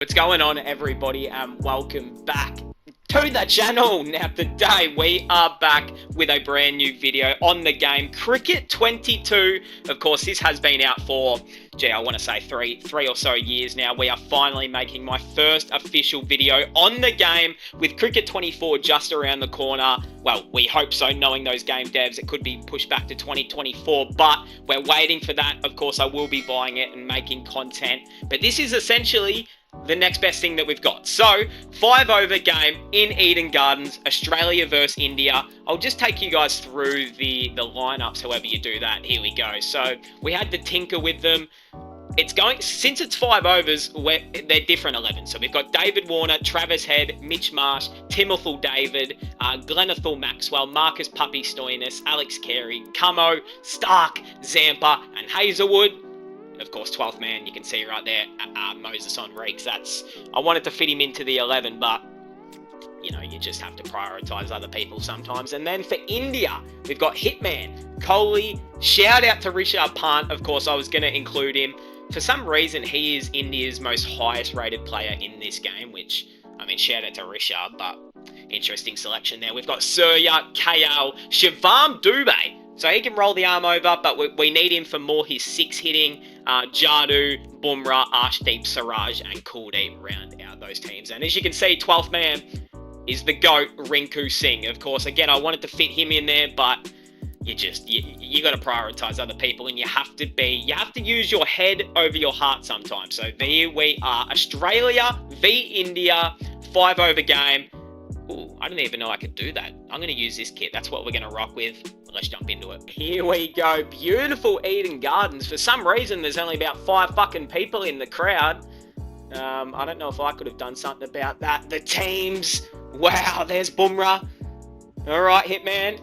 What's going on, everybody, and welcome back to the channel. Now today we are back with a brand new video on the game Cricket 22. Of course, this has been out for I want to say three or so years now. We are finally making my first official video on the game with Cricket 24 just around the corner. Well, we hope so, knowing those game devs. It could be pushed back to 2024, but we're waiting for that. Of course, I will be buying it and making content, but this is essentially the next best thing that we've got. So, 5-over game in Eden Gardens, Australia versus India. I'll just take you guys through the lineups, however you do that. Here we go. So, we had the tinker with them. It's going, since it's 5 overs, they're different 11. So we've got David Warner, Travis Head, Mitch Marsh, Timothée David, Glenethal Maxwell, Marcus Puppy Stoinis, Alex Carey, Camo, Stark, Zampa, and Hazelwood. Of course, 12th man, you can see right there, Moses on Reeks. I wanted to fit him into the 11, but, you know, you just have to prioritise other people sometimes. And then for India, we've got Hitman, Kohli, shout out to Rishabh Pant. Of course, I was going to include him. For some reason, he is India's most highest rated player in this game, which, I mean, shout out to Rishabh, but interesting selection there. We've got Surya, KL, Shivam Dubey. So he can roll the arm over, but we need him for more his 6 hitting. Jadu, Bumrah, Arshdeep, Siraj, and Kuldeep round out those teams. And as you can see, 12th man is the GOAT, Rinku Singh. Of course, again, I wanted to fit him in there, but you got to prioritize other people, and you have to use your head over your heart sometimes. So there we are, Australia v India, 5-over game. Ooh, I didn't even know I could do that. I'm going to use this kit. That's what we're going to rock with. Let's jump into it. Here we go. Beautiful Eden Gardens. For some reason, there's only about 5 fucking people in the crowd. I don't know if I could have done something about that. The teams. Wow, there's Bumrah. All right, Hitman.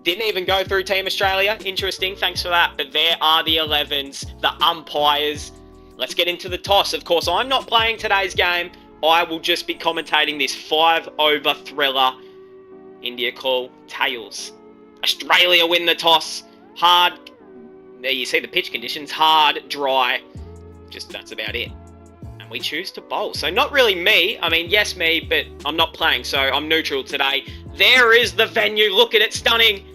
Didn't even go through Team Australia. Interesting. Thanks for that. But there are the 11s, the umpires. Let's get into the toss. Of course, I'm not playing today's game. I will just be commentating this 5-over thriller. India call tails. Australia win the toss. Hard. There you see the pitch conditions. Hard, dry. Just that's about it. And we choose to bowl. So not really me. I mean, yes, me, but I'm not playing. So I'm neutral today. There is the venue. Look at it. Stunning.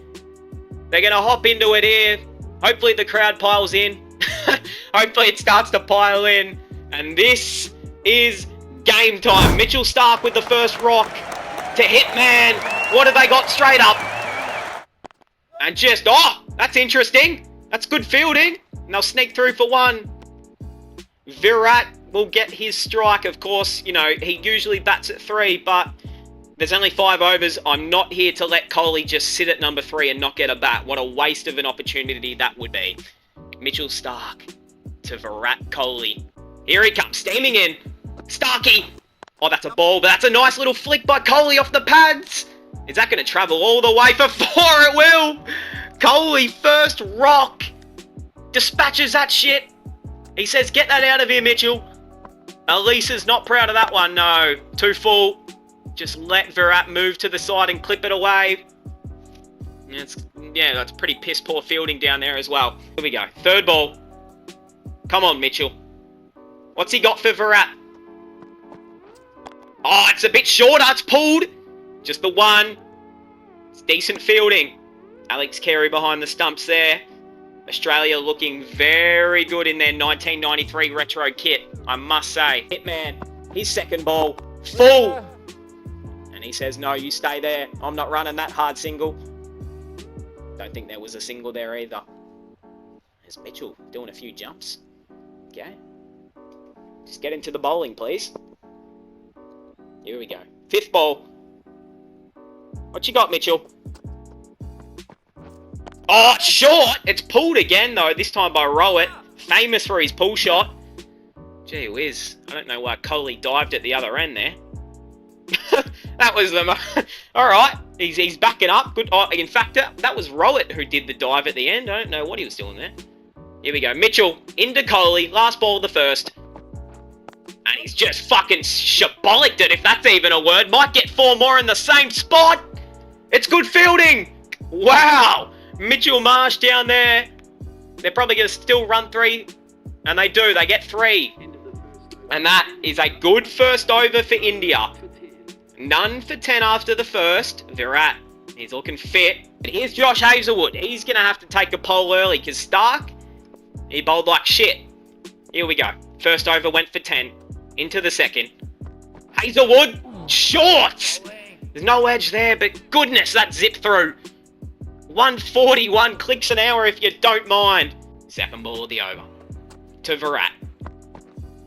They're going to hop into it here. Hopefully the crowd piles in. Hopefully it starts to pile in. And this is game time. Mitchell Stark with the first rock to Hitman. What have they got straight up? And just, oh, that's interesting. That's good fielding. And they'll sneak through for one. Virat will get his strike, of course. You know, he usually bats at 3, but there's only 5 overs. I'm not here to let Kohli just sit at number 3 and not get a bat. What a waste of an opportunity that would be. Mitchell Stark to Virat Kohli. Here he comes, steaming in. Starkey. Oh, that's a ball, but that's a nice little flick by Kohli off the pads. Is that going to travel all the way for 4? It will. Kohli, first rock. Dispatches that shit. He says, get that out of here, Mitchell. Elisa's not proud of that one. No, too full. Just let Virat move to the side and clip it away. Yeah, that's pretty piss poor fielding down there as well. Here we go. Third ball. Come on, Mitchell. What's he got for Virat? Oh, it's a bit shorter. It's pulled. Just the one. It's decent fielding. Alex Carey behind the stumps there. Australia looking very good in their 1993 retro kit, I must say. Hitman, his second ball. Full. And he says, no, you stay there. I'm not running that hard single. Don't think there was a single there either. There's Mitchell doing a few jumps. Okay. Just get into the bowling, please. Here we go. 5th ball. What you got, Mitchell? Oh, it's short. It's pulled again, though, this time by Rowett. Famous for his pull shot. Gee whiz. I don't know why Kohli dived at the other end there. That was the... All right. He's backing up. Good. Oh, in fact, that was Rowett who did the dive at the end. I don't know what he was doing there. Here we go. Mitchell into Kohli. Last ball of the first. And he's just fucking shibboleked it, if that's even a word. Might get 4 more in the same spot. It's good fielding. Wow. Mitchell Marsh down there. They're probably going to still run 3. And they do. They get 3. And that is a good first over for India. None for 10 after the first. Virat, he's looking fit. But here's Josh Hazlewood. He's going to have to take a pole early because Starke, he bowled like shit. Here we go. First over went for 10. Into the second. Hazlewood, short! There's no edge there, but goodness, that zipped through. 141 clicks an hour if you don't mind. Second ball of the over. To Virat.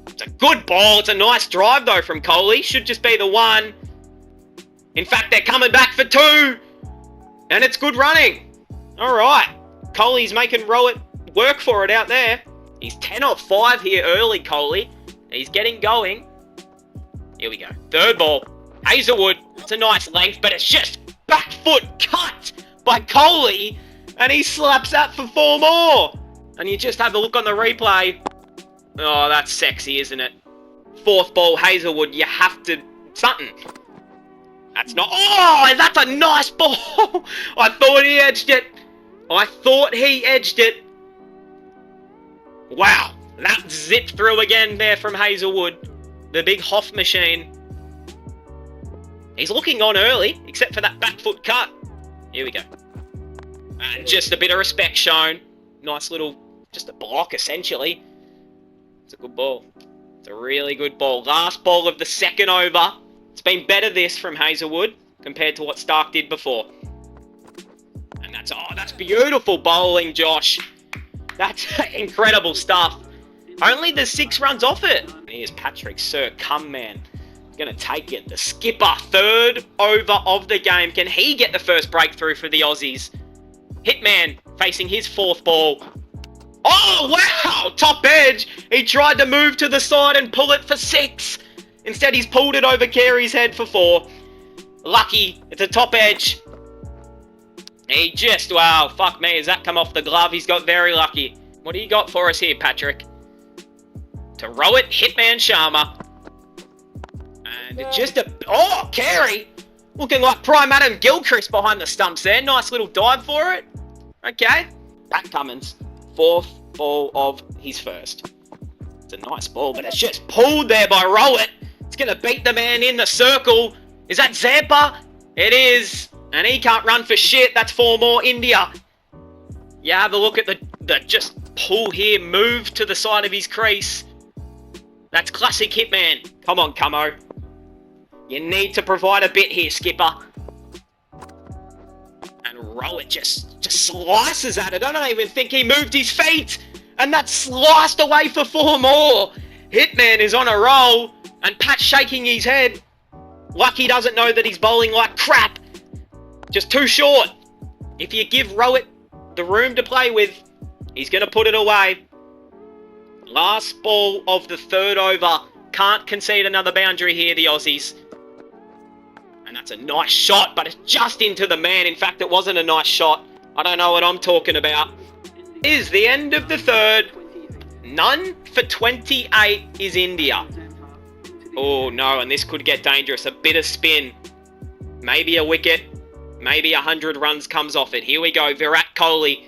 It's a good ball. It's a nice drive, though, from Kohli. Should just be the one. In fact, they're coming back for 2. And it's good running. All right. Kohli's making Rowett work for it out there. He's 10 off 5 here early, Kohli. He's getting going. Here we go. Third ball. Hazlewood. It's a nice length, but it's just back foot cut by Kohli. And he slaps that for 4 more. And you just have a look on the replay. Oh, that's sexy, isn't it? Fourth ball, Hazlewood. You have to... something. That's not... oh, that's a nice ball. I thought he edged it. Wow. That zipped through again there from Hazlewood. The big Hoff machine. He's looking on early, except for that back foot cut. Here we go. And just a bit of respect shown. Nice little... just a block, essentially. It's a good ball. It's a really good ball. Last ball of the second over. It's been better this from Hazlewood compared to what Starke did before. And that's... oh, that's beautiful bowling, Josh. That's incredible stuff. Only the 6 runs off it. Here's Patrick, sir. Come, man. He's going to take it. The skipper, third over of the game. Can he get the first breakthrough for the Aussies? Hitman facing his 4th ball. Oh, wow! Top edge. He tried to move to the side and pull it for 6. Instead, he's pulled it over Carey's head for 4. Lucky. It's a top edge. He just... wow, fuck me. Has that come off the glove? He's got very lucky. What do you got for us here, Patrick? To Rowett, Hitman Sharma. And just a... oh, Carey! Looking like Prime Adam Gilchrist behind the stumps there. Nice little dive for it. Okay. Pat Cummins. 4th ball of his first. It's a nice ball, but it's just pulled there by Rowett. It's going to beat the man in the circle. Is that Zampa? It is. And he can't run for shit. That's 4 more, India. You have a look at the just pull here. Move to the side of his crease. That's classic Hitman. Come on, Cummo. You need to provide a bit here, skipper. And Rowett just slices at it. I don't even think he moved his feet. And that's sliced away for 4 more. Hitman is on a roll. And Pat's shaking his head. Like he doesn't know that he's bowling like crap. Just too short. If you give Rowett the room to play with, he's going to put it away. Last ball of the 3rd over. Can't concede another boundary here, the Aussies. And that's a nice shot, but it's just into the man. In fact, it wasn't a nice shot. I don't know what I'm talking about. Is the end of the 3rd. None for 28 is India. Oh, no, and this could get dangerous. A bit of spin. Maybe a wicket. Maybe 100 runs comes off it. Here we go. Virat Kohli.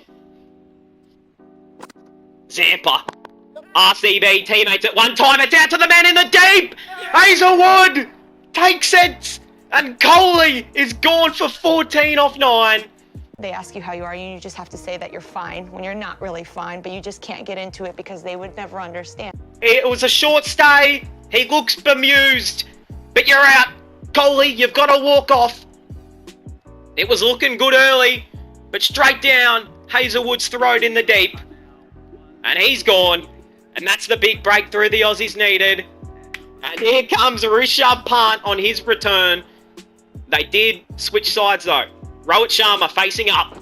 Zampa. RCB teammates at one time. It's out to the man in the deep. Hazlewood takes it. And Kohli is gone for 14 off 9. They ask you how you are, and you just have to say that you're fine when you're not really fine, but you just can't get into it because they would never understand. It was a short stay. He looks bemused. But you're out. Kohli, you've got to walk off. It was looking good early, but straight down Hazlewood's throat in the deep. And he's gone. And that's the big breakthrough the Aussies needed. And here comes Rishabh Pant on his return. They did switch sides though. Rohit Sharma facing up.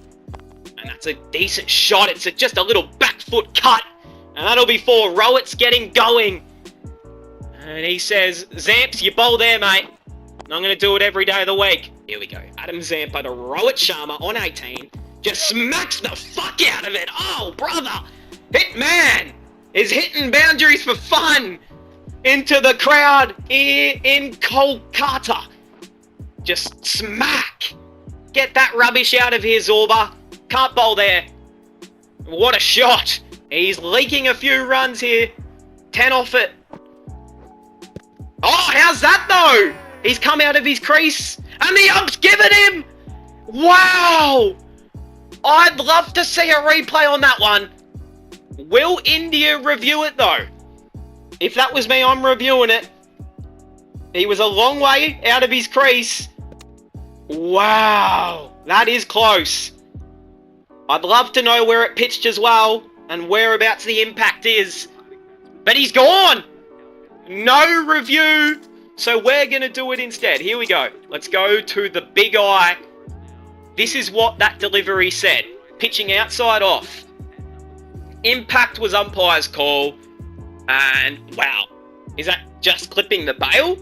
And that's a decent shot. It's just a little back foot cut. And that'll be 4. Rohit's getting going. And he says, Zamps, you bowl there, mate. And I'm going to do it every day of the week. Here we go. Adam Zampa to Rohit Sharma on 18. Just smacks the fuck out of it. Oh, brother. Hitman is hitting boundaries for fun into the crowd here in Kolkata. Just smack. Get that rubbish out of here, Zorba. Can't bowl there. What a shot. He's leaking a few runs here. 10 off it. How's that though? He's come out of his crease and the ump's given him. Wow. I'd love to see a replay on that one. Will India review it though? If that was me, I'm reviewing it. He was a long way out of his crease. Wow, that is close. I'd love to know where it pitched as well and whereabouts the impact is. But he's gone. No review. So we're going to do it instead. Here we go. Let's go to the big eye. This is what that delivery said. Pitching outside off. Impact was umpire's call. And wow. Is that just clipping the bail?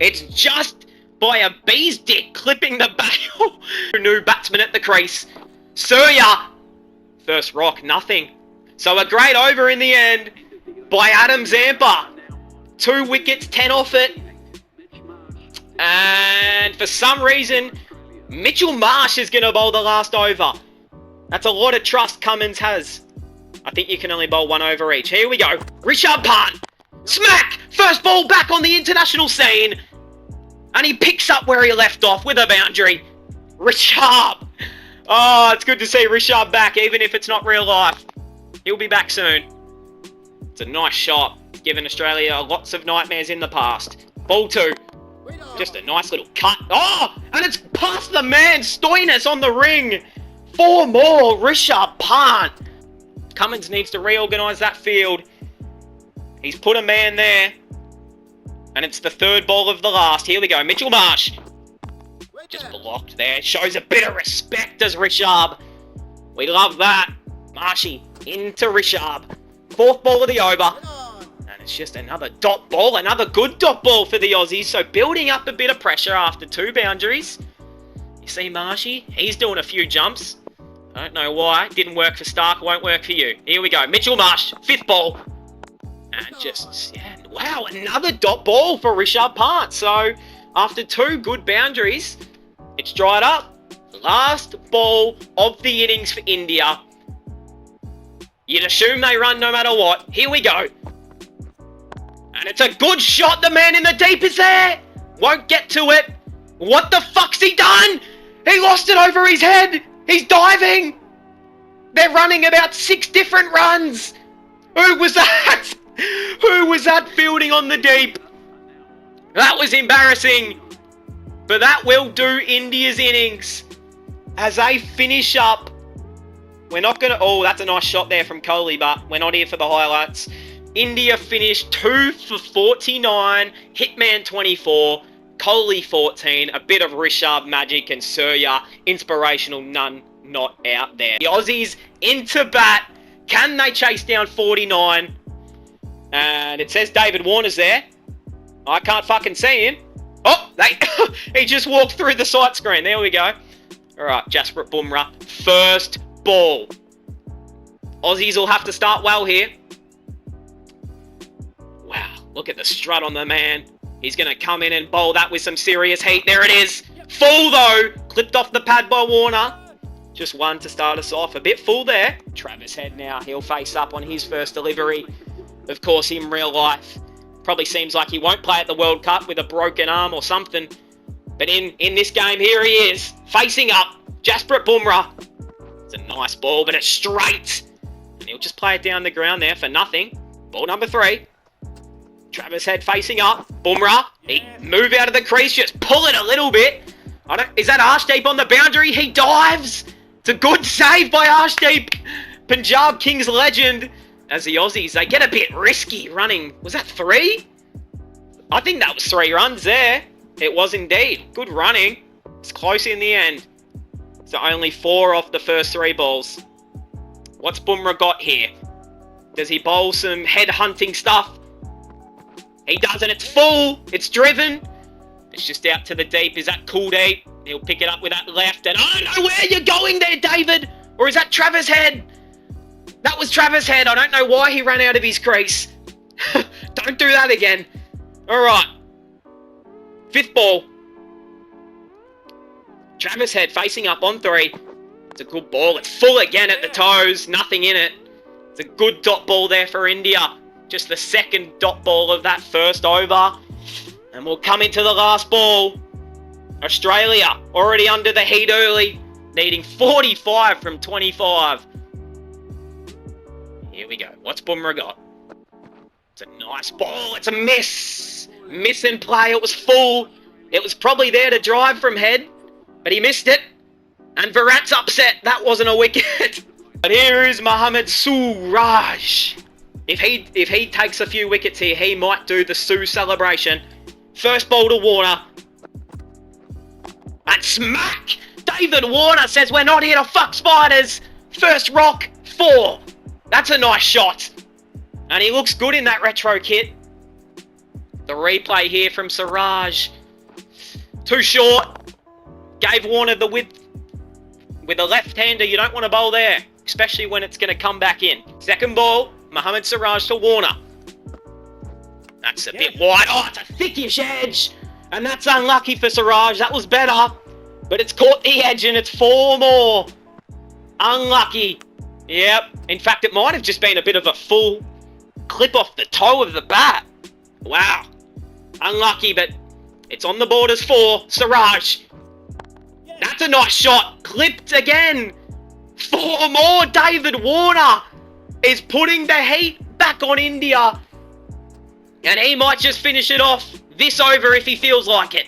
It's just by a bee's dick clipping the bail. New batsman at the crease. Surya. First rock, nothing. So a great over in the end by Adam Zampa. 2 wickets, 10 off it. And for some reason, Mitchell Marsh is going to bowl the last over. That's a lot of trust Cummins has. I think you can only bowl 1 over each. Here we go. Rishabh Pant. Smack! First ball back on the international scene. And he picks up where he left off with a boundary. Rishabh. Oh, it's good to see Rishabh back, even if it's not real life. He'll be back soon. It's a nice shot, given Australia lots of nightmares in the past. Ball 2. Just a nice little cut. Oh, and it's past the man, Stoinis on the ring. 4 more, Rishabh Pant. Cummins needs to reorganise that field. He's put a man there. And it's the 3rd ball of the last. Here we go, Mitchell Marsh. Just blocked there. Shows a bit of respect as Rishabh. We love that. Marshy into Rishabh. 4th ball of the over. And it's just another dot ball. Another good dot ball for the Aussies. So building up a bit of pressure after 2 boundaries. You see Marshy? He's doing a few jumps. I don't know why. Didn't work for Stark. Won't work for you. Here we go. Mitchell Marsh. 5th ball. And just, yeah, wow, another dot ball for Rishabh Pant. So after 2 good boundaries, it's dried up. Last ball of the innings for India. You'd assume they run no matter what. Here we go. And it's a good shot. The man in the deep is there. Won't get to it. What the fuck's he done? He lost it over his head. He's diving. They're running about 6 different runs. Who was that? Who was that fielding on the deep? That was embarrassing. But that will do India's innings as they finish up. We're not going to... Oh, that's a nice shot there from Kohli, but we're not here for the highlights. India finished 2 for 49, Hitman 24, Kohli 14, a bit of Rishabh magic and Surya, inspirational, none not out there. The Aussies into bat. Can they chase down 49? And it says David Warner's there. I can't fucking see him. Oh, he just walked through the sight screen. There we go. All right, Jasprit Bumrah. First ball. Aussies will have to start well here. Wow, look at the strut on the man. He's going to come in and bowl that with some serious heat. There it is. Full though. Clipped off the pad by Warner. Just 1 to start us off. A bit full there. Travis Head now. He'll face up on his first delivery. Of course, in real life, probably seems like he won't play at the World Cup with a broken arm or something. But in this game, here he is, facing up. Jasprit Bumrah. It's a nice ball, but it's straight. And he'll just play it down the ground there for nothing. Ball number 3. Travis Head facing up. Bumrah. He move out of the crease, just pull it a little bit. Is that Arshdeep on the boundary? He dives. It's a good save by Arshdeep. Punjab Kings legend. As the Aussies, they get a bit risky running. Was that 3? I think that was 3 runs there. It was indeed. Good running. It's close in the end. So only 4 off the first 3 balls. What's Bumrah got here? Does he bowl some head-hunting stuff? He doesn't. It's full. It's driven. It's just out to the deep. Is that Kuldeep? He'll pick it up with that left. And I don't know where you're going there, David. Or is that Travis Head? That was Travis Head. I don't know why he ran out of his crease. Don't do that again. All right. 5th ball. Travis Head facing up on 3. It's a good ball. It's full again at the toes. Nothing in it. It's a good dot ball there for India. Just the 2nd dot ball of that first over. And we'll come into the last ball. Australia already under the heat early, needing 45 from 25. Here we go. What's Bumrah got? It's a nice ball. It's a miss. Miss in play. It was full. It was probably there to drive from head, but he missed it. And Virat's upset. That wasn't a wicket. But here is Mohammad Suraj. If he takes a few wickets here, he might do the Sue celebration. First ball to Warner. And smack! David Warner says we're not here to fuck spiders. First rock, 4. That's a nice shot. And he looks good in that retro kit. The replay here from Siraj. Too short. Gave Warner the width. With a left-hander, you don't want to bowl there. Especially when it's going to come back in. Second ball, Mohammad Siraj to Warner. That's a bit wide. Oh, it's a thickish edge. And that's unlucky for Siraj. That was better. But it's caught the edge and it's 4 more. Unlucky. Yep. In fact, it might have just been a bit of a full clip off the toe of the bat. Wow. Unlucky, but it's on the board as 4. Siraj. That's a nice shot. Clipped again. 4 more. David Warner is putting the heat back on India. And he might just finish it off this over if he feels like it.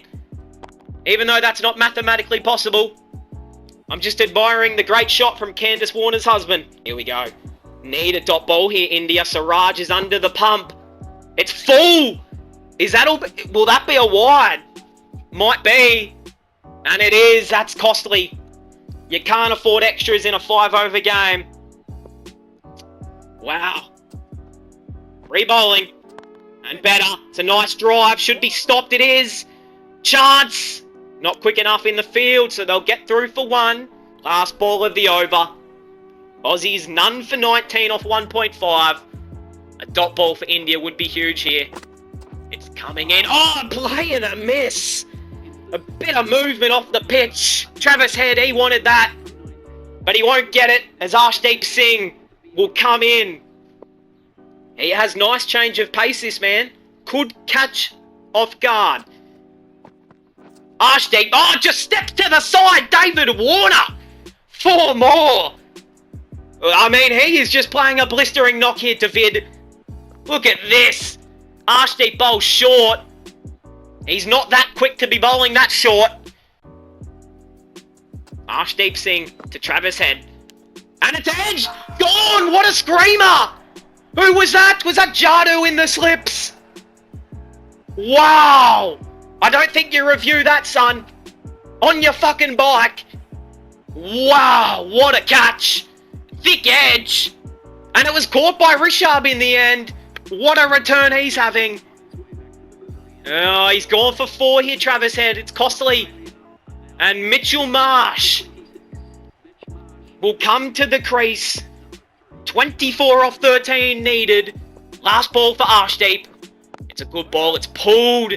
Even though that's not mathematically possible. I'm just admiring the great shot from Candace Warner's husband. Here we go. Need a dot ball here, India. Siraj is under the pump. It's full. Is that all? Will that be a wide? Might be. And it is. That's costly. You can't afford extras in a 5-over game. Wow. Re-bowling. And better. It's a nice drive. Should be stopped. It is. Chance. Not quick enough in the field, so they'll get through for 1. Last ball of the over. Aussies none for 19 off 1.5. A dot ball for India would be huge here. It's coming in. Oh, play and a miss. A bit of movement off the pitch. Travis Head, he wanted that. But he won't get it as Arshdeep Singh will come in. He has nice change of pace, this man. Could catch off guard. Arshdeep, just steps to the side. David Warner. 4 more. I mean, he is just playing a blistering knock here to Vid. Look at this. Arshdeep bowls short. He's not that quick to be bowling that short. Arshdeep Singh to Travis Head. And it's edge. Gone. What a screamer. Who was that? Was that Jadu in the slips? Wow. I don't think you review that, son. On your fucking bike. Wow, what a catch. Thick edge. And it was caught by Rishabh in the end. What a return he's having. Oh, he's gone for 4 here, Travis Head. It's costly. And Mitchell Marsh will come to the crease. 24 off 13 needed. Last ball for Arshdeep. It's a good ball. It's pulled.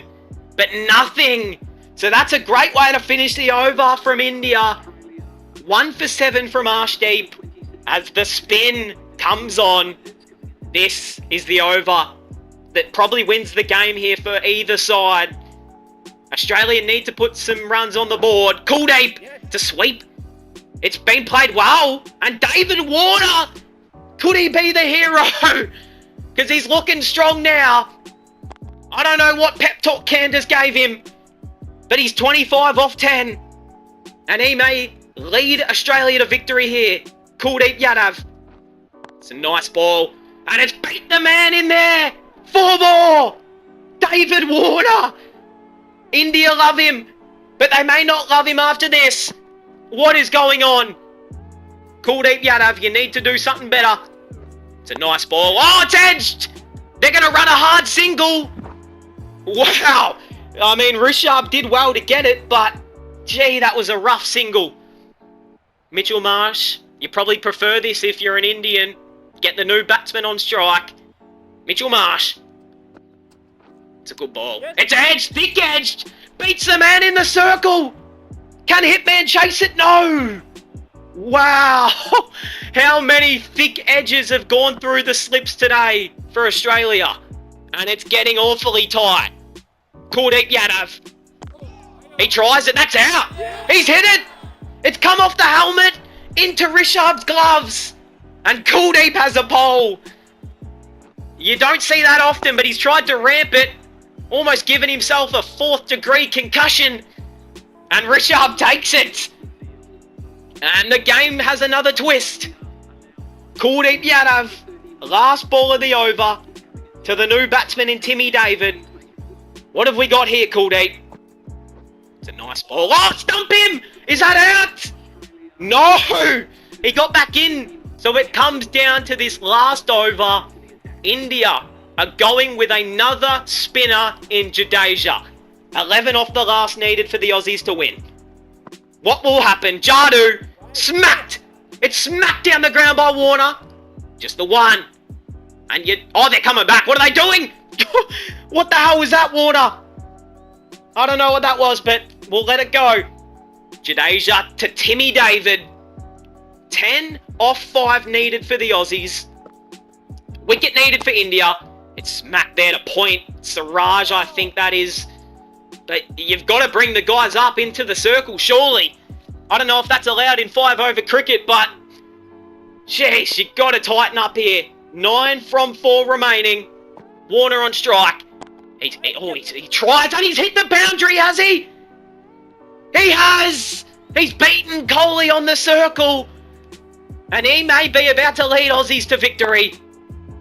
But nothing. So that's a great way to finish the over from India. 1 for 7 from Arshdeep. As the spin comes on. This is the over that probably wins the game here for either side. Australia need to put some runs on the board. Kuldeep to sweep. It's been played well. And David Warner. Could he be the hero? Because he's looking strong now. I don't know what pep talk Candace gave him. But he's 25 off 10. And he may lead Australia to victory here. Kuldeep Yadav. It's a nice ball. And it's beat the man in there. 4 more. David Warner. India love him. But they may not love him after this. What is going on? Kuldeep Yadav, you need to do something better. It's a nice ball. Oh, it's edged. They're going to run a hard single. Wow. I mean, Rishabh did well to get it, but gee, that was a rough single. Mitchell Marsh, you probably prefer this if you're an Indian. Get the new batsman on strike. Mitchell Marsh. It's a good ball. It's edged, thick edged. Beats the man in the circle. Can Hitman chase it? No. Wow. How many thick edges have gone through the slips today for Australia? And it's getting awfully tight. Kuldeep Yadav. He tries it. That's out. He's hit it. It's come off the helmet into Rishabh's gloves. And Kuldeep has a pole. You don't see that often, but he's tried to ramp it. Almost given himself a 4th degree concussion. And Rishabh takes it. And the game has another twist. Kuldeep Yadav, last ball of the over, to the new batsman in Timmy David. What have we got here, Kuldeep? It's a nice ball. Oh, stump him! Is that out? No! He got back in. So it comes down to this last over. India are going with another spinner in Jadeja. 11 off the last needed for the Aussies to win. What will happen? Jadu smacked. It's smacked down the ground by Warner. Just the one. And yet, oh, they're coming back. What are they doing? What the hell was that, Warner? I don't know what that was, but we'll let it go. Jadeja to Timmy David. 10 off 5 needed for the Aussies. Wicket needed for India. It's smacked there to point. Siraj, I think that is. But you've got to bring the guys up into the circle, surely. I don't know if that's allowed in 5-over cricket, but jeez, you've got to tighten up here. 9 from 4 remaining. Warner on strike. He tries and he's hit the boundary, has he? He has! He's beaten Kohli on the circle. And he may be about to lead Aussies to victory.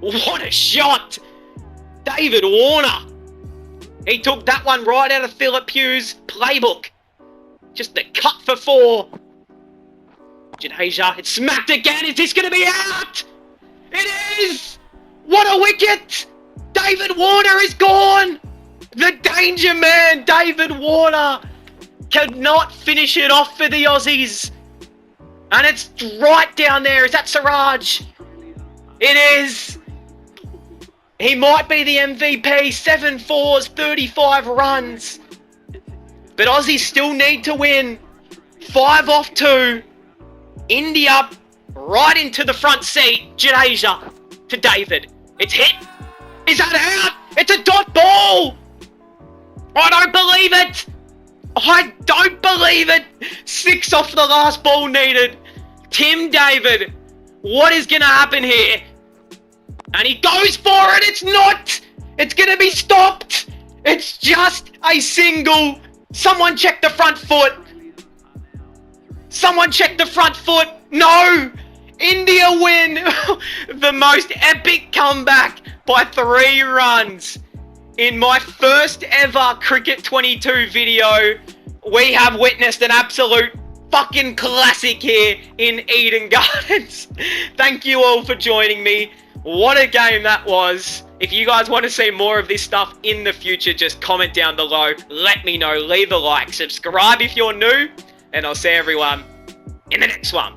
What a shot! David Warner. He took that one right out of Philip Pugh's playbook. Just the cut for 4. Jadeja, it's smacked again. Is this going to be out? It is! What a wicket! David Warner is gone! The danger man, David Warner, cannot finish it off for the Aussies. And it's right down there. Is that Siraj? It is. He might be the MVP. 7 fours, 35 runs. But Aussies still need to win. 5 off 2. India right into the front seat. Jadeja to David. It's hit. Is that out? It's a dot ball. I don't believe it. I don't believe it. 6 off the last ball needed. Tim David. What is going to happen here? And he goes for it. It's not. It's going to be stopped. It's just a single. Someone check the front foot. Someone check the front foot. No. India win. The most epic comeback by 3 runs. In my first ever Cricket 22 video, we have witnessed an absolute fucking classic here in Eden Gardens. Thank you all for joining me. What a game that was. If you guys want to see more of this stuff in the future, just comment down below. Let me know. Leave a like. Subscribe if you're new. And I'll see everyone in the next one.